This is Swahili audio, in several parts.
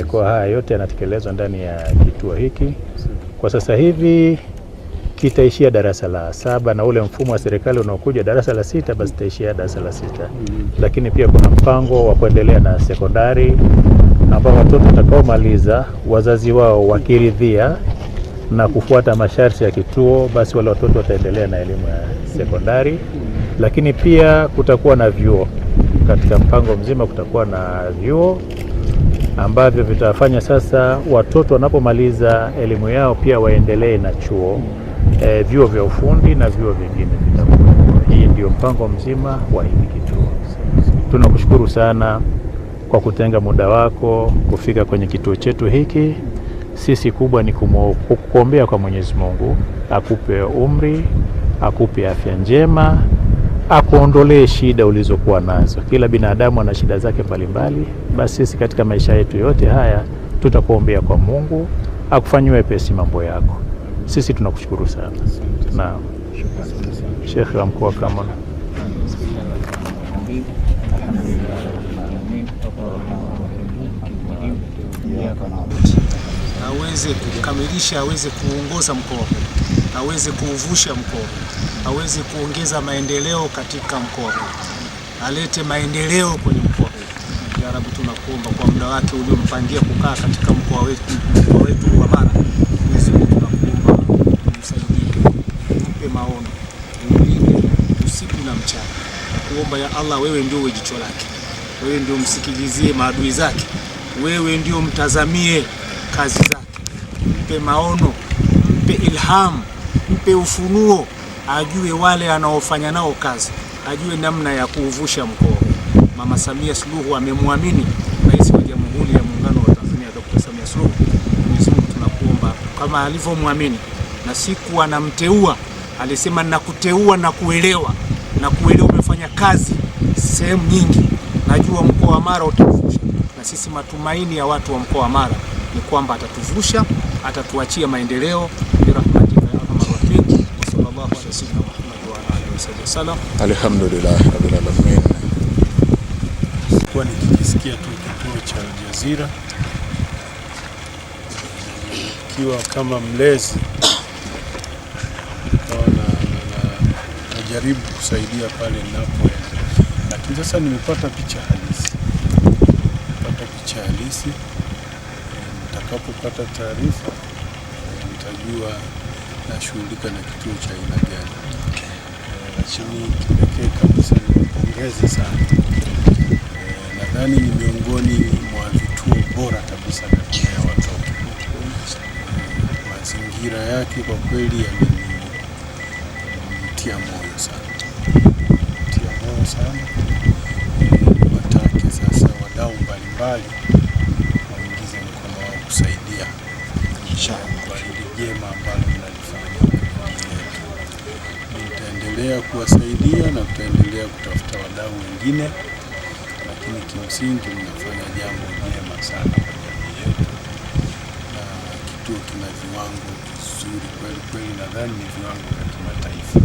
Kwa haya yote yanatekelezwa ndani ya kituo hiki. Kwa sasa hivi kitaishia darasa la 7 na ule mfumo wa serikali unaokuja darasa la 6, basi taishia darasa la 6. Lakini pia kuna mpango wa kuendelea na sekondari ambao watoto watakaomaliza wazazi wao wakiridhia na kufuata masharti ya kituo, basi wale watoto wataendelea na elimu ya sekondari. Lakini pia kutakuwa na vyuo. Katika mpango mzima kutakuwa na vyuo ambavyo vitafanya sasa watoto wanapomaliza elimu yao pia waendelee na chuo, vyuo vya ufundi na vyuo vingine vitakuwa. Hii ndio mpango mzima wa hiki kituo. Tunakushukuru sana kwa kutenga muda wako kufika kwenye kituo chetu hiki. Sisi kubwa ni kukuombea kwa Mwenyezi Mungu akupe umri, akupe afya njema, akuondolee shida ulizokuwa nazo. Kila binadamu ana shida zake mbalimbali, basi sisi katika maisha yetu yote haya tutakuombea kwa Mungu akufanyie wepesi mambo yako. Sisi tunakushukuru sana. Na Sheikh wa mkoa kama aweze kukamilisha, aweze kuongoza mkoa, aweze kuuvusha mkoa, aweze kuongeza maendeleo katika mkoa, alete maendeleo kwenye mkoa. Ya Rabbi, tunakuomba kwa muda wake uliompangia kukaa katika mkoa wetu wa Mara, Mwenyezi Mungu tunakuomba umsaidie, mpe maono, umlinde usiku na mchana. Kuomba ya Allah, wewe ndio jicho lake, wewe ndio msikilizie maadui zake, wewe ndio mtazamie kazi zake. Mpe maono, mpe ilham, mpe ufunuo, ajue wale anaofanya nao kazi, ajue namna ya kuuvusha mkoa. Mama Samia Suluhu amemwamini Rais wa Jamhuri ya Muungano wa Tanzania Dr. Samia Suluhu. Mwenyezi Mungu tunakuomba kama alivyomwamini, na siku anamteua alisema nakuteua na kuelewa, na kuelewa umefanya kazi sehemu nyingi, najua mkoa wa Mara utavusha. Na sisi matumaini ya watu wa mkoa wa Mara ni kwamba atatuvusha, atatuachia maendeleo. Birahmatika ya arhamar rahimin. Sallallahu alaihi wasallam. Alhamdulillah rabbil alamin. Kwa nikisikia tu kituo cha Aljazira kiwa kama mlezi, najaribu kusaidia pale ninapoenda, lakini sasa nimepata picha halisi. Nitakapopata taarifa nitajua nashughulika na kituo cha aina gani. Lakini kipekee kabisa nimpongeze sana. Nadhani ni miongoni mwa vituo bora kabisa katika watoto. Mazingira yake kwa kweli yamenitia moyo sana. Watake sasa wadau mbalimbali waingize mkono wao kusaidia kwa hili jema ambalo mnalifanya. Nitaendelea kuwasaidia na tutaendelea kutafuta wadau wengine, lakini kimsingi mnafanya jambo jema sana kwa jamii yetu, na kituo kina viwango vizuri kweli. Nadhani ni viwango vya kimataifa.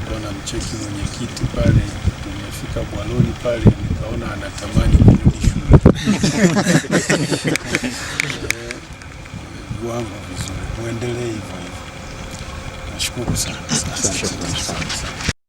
Kuna mcheki mwenyekiti pale, tumefika bwaloni pale, nikaona anatamani kurudi shule. Viwango vizuri, muendelee hivyo. Nashukuru sana.